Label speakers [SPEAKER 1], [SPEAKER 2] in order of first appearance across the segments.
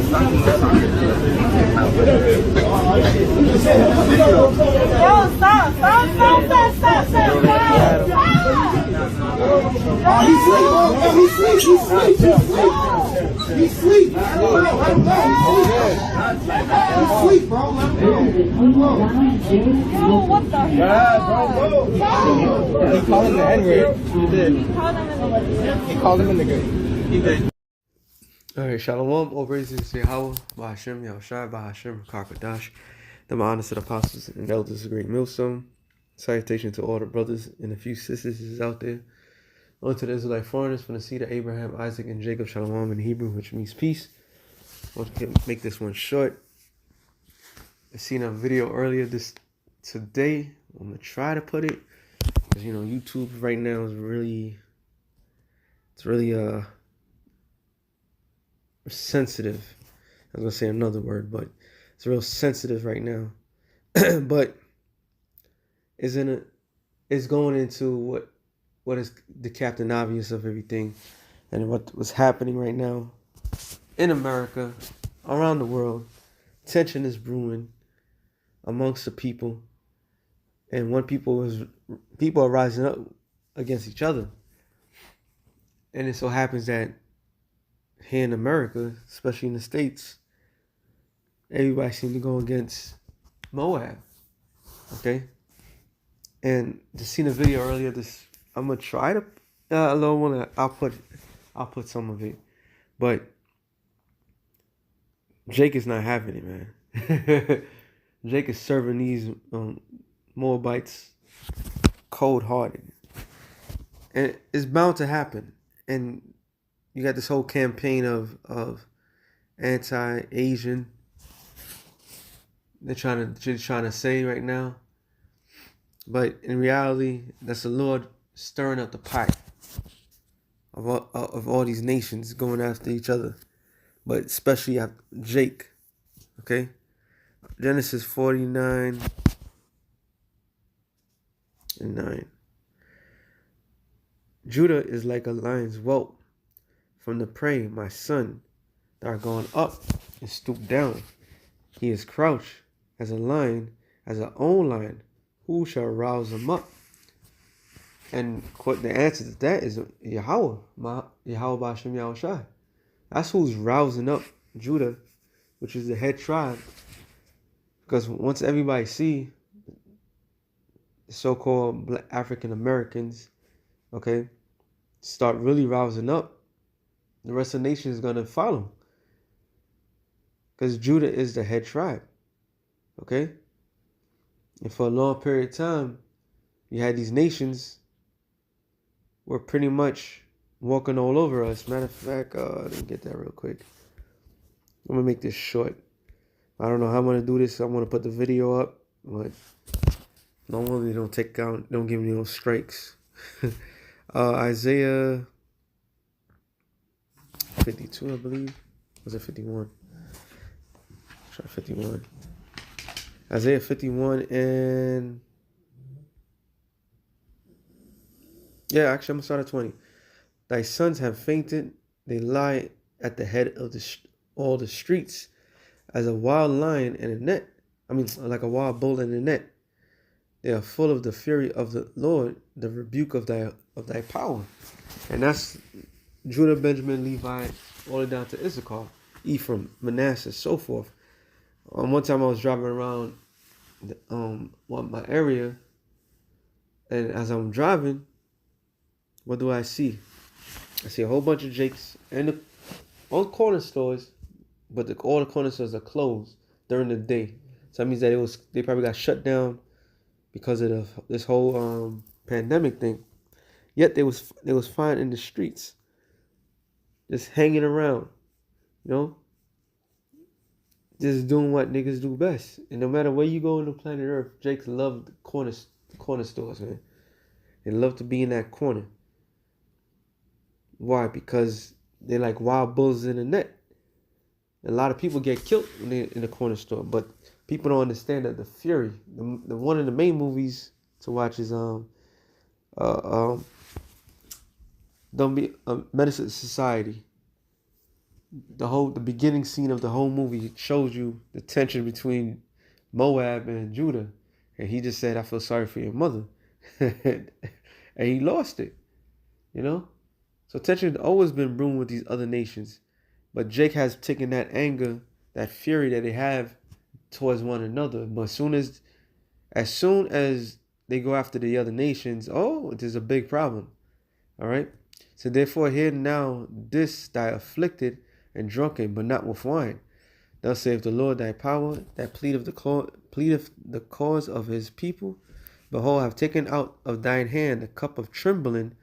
[SPEAKER 1] Oh, he's asleep. Oh, he's asleep. He's asleep. He's asleep. He's asleep, bro. Let him go.
[SPEAKER 2] What the hell?
[SPEAKER 3] He called him the N-word. He did. He called him a nigga. He did.
[SPEAKER 4] Alright, Shalom, all praises to Yahweh, Bahashem, Yahushai, Bahashem, Kakadash, the honors to the apostles and elders of the great millstone. Salutation to all the brothers and a few sisters out there. Unto the Israelite foreigners from the seed of Abraham, Isaac, and Jacob, Shalom in Hebrew, which means peace. I want to make this one short. I seen a video earlier today. I'm going to try to put it, because, you know, YouTube right now is really, it's really, sensitive. I was gonna say another word, but it's real sensitive right now. But it's going into what is the captain obvious of everything, and what was happening right now in America, around the world. Tension is brewing amongst the people, and when people are rising up against each other, and it so happens that here in America, especially in the States, everybody seems to go against Moab. Okay? And just seen a video earlier, I'm gonna try to I'll put some of it. But Jake is not having it, man. Jake is serving these Moabites cold-hearted. And it's bound to happen. And you got this whole campaign of anti-Asian. They're trying to say right now, but in reality, that's the Lord stirring up the pot of all these nations going after each other, but especially after Jake. Okay, Genesis 49:9. Judah is like a lion's whelp. From the prey, my son, that are gone up and stoop down. He is crouched as a lion, as an own lion. Who shall rouse him up? And the answer to that is Yahweh, Yahweh Ba'ashem Yahushai. That's who's rousing up Judah, which is the head tribe. Because once everybody see the so-called Black African Americans, okay, start really rousing up, the rest of the nation is going to follow. Because Judah is the head tribe. Okay? And for a long period of time, you had these nations were pretty much walking all over us. Matter of fact, let me get that real quick. I'm going to make this short. I don't know how I'm going to do this. I'm going to put the video up. But normally don't give me no strikes. Isaiah 52, I believe. Was it 51? Try 51. Isaiah 51 and... Yeah, actually, I'm going to start at 20. Thy sons have fainted. They lie at the head of all the streets as a wild lion in a net. Like a wild bull in a net. They are full of the fury of the Lord, the rebuke of thy power. And that's Judah, Benjamin, Levi, all the way down to Issachar, Ephraim, Manasseh, so forth. One time I was driving around my area, and as I'm driving, what do I see? I see a whole bunch of Jakes and all corner stores, but all the corner stores are closed during the day. So that means that they probably got shut down because of this whole pandemic thing. Yet they was fine in the streets, just hanging around, just doing what niggas do best. And no matter where you go on the planet Earth, Jakes love the corner stores, man. They love to be in that corner. Why? Because they're like wild bulls in a net. A lot of people get killed when they're in the corner store, but people don't understand that the fury. The one of the main movies to watch is Don't Be Medicine Society. the beginning scene of the whole movie shows you the tension between Moab and Judah, and he just said, "I feel sorry for your mother," and he lost it. You know, so tension has always been brewing with these other nations, but Jake has taken that anger, that fury that they have towards one another. But as soon as they go after the other nations, oh, there's a big problem. All right. So therefore, hear now this thy afflicted and drunken, but not with wine. Thus saith the Lord thy power, that pleadeth the cause of his people. Behold, I have taken out of thine hand the cup of trembling,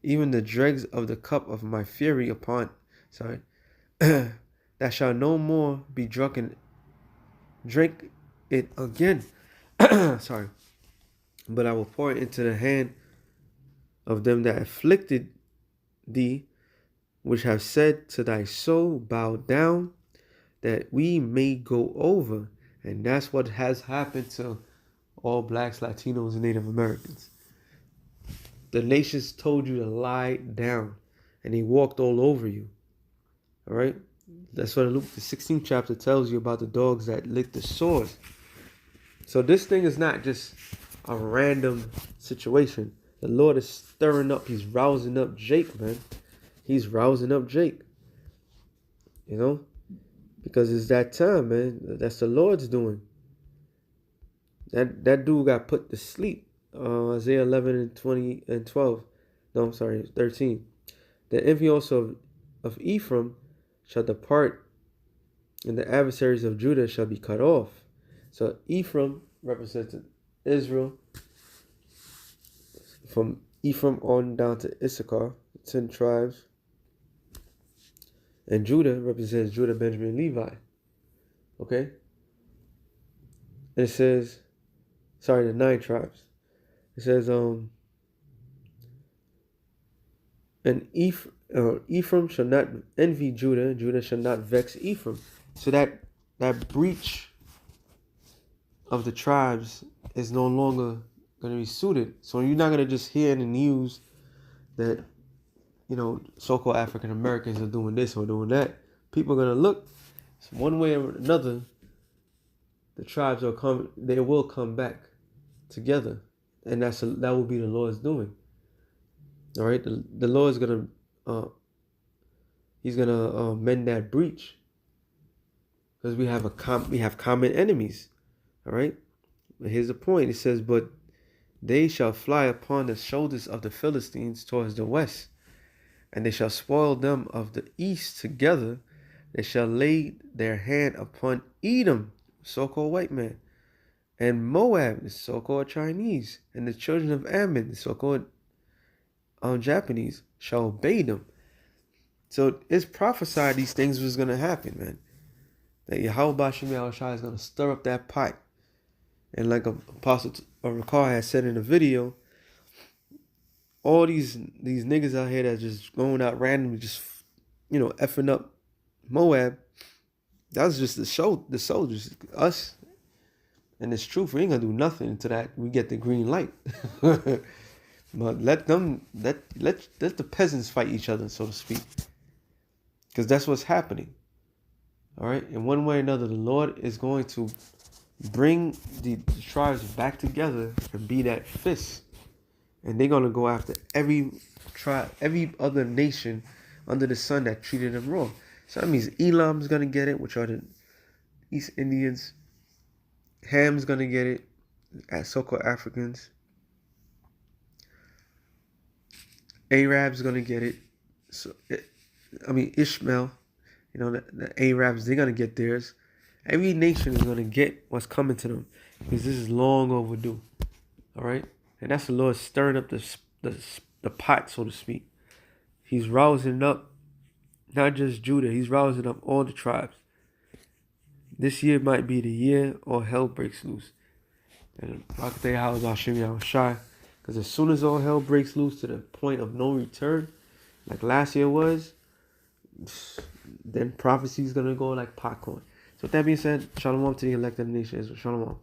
[SPEAKER 4] even the dregs of the cup of my fury that shall no more be drunken, drink it again. Sorry. But I will pour it into the hand of them that afflicted thee, which have said to thy soul, bow down, that we may go over. And that's what has happened to all blacks, Latinos, and Native Americans. The nations told you to lie down, and they walked all over you. All right? That's what Luke, the 16th chapter, tells you about the dogs that lick the sores. So this thing is not just a random situation. The Lord is stirring up. He's rousing up Jake, man. He's rousing up Jake. You know? Because it's that time, man. That's the Lord's doing. That dude got put to sleep. Isaiah 11 and 20 and 12. No, I'm sorry, 13. The envy also of Ephraim shall depart, and the adversaries of Judah shall be cut off. So Ephraim represents Israel. From Ephraim on down to Issachar, 10 tribes. And Judah represents Judah, Benjamin, and Levi. Okay? And it says, sorry, the 9 tribes. It says, and Ephraim shall not envy Judah, Judah shall not vex Ephraim. So that breach of the tribes is no longer going to be suited. So you're not going to just hear in the news that, you know, so-called African Americans are doing this or doing that. People are going to look one way or another. The tribes they will come back together, and that will be the Lord's doing. All right, the Lord's gonna he's gonna mend that breach, because we have common enemies. All right, but here's the point. It says, but they shall fly upon the shoulders of the Philistines towards the west, and they shall spoil them of the east together. They shall lay their hand upon Edom, so-called white man, and Moab, the so-called Chinese, and the children of Ammon, the so-called Japanese, shall obey them. So it's prophesied these things was going to happen, man. That Yahweh Bashim Yahushua is going to stir up that pot. And like Apostle Rakar has said in the video, all these niggas out here that just going out randomly, just, you know, effing up Moab, that was just the soldiers, us. And it's truth, we ain't gonna do nothing until that we get the green light. But let the peasants fight each other, so to speak, because that's what's happening. All right, in one way or another, the Lord is going to bring the tribes back together and be that fist, and they're gonna go after every tribe, every other nation under the sun that treated them wrong. So that means Elam's gonna get it, which are the East Indians. Ham's gonna get it, as so-called Africans. Arab's gonna get it. So, Ishmael, you know, the Arabs, they're gonna get theirs. Every nation is gonna get what's coming to them, because this is long overdue. All right, and that's the Lord stirring up the pot, so to speak. He's rousing up not just Judah, he's rousing up all the tribes. This year might be the year all hell breaks loose. And I can tell you how about Shimmy Shai, because as soon as all hell breaks loose to the point of no return, like last year was, then prophecy is gonna go like popcorn. So with that being said, shalom to the elected nation Israel. Shalom.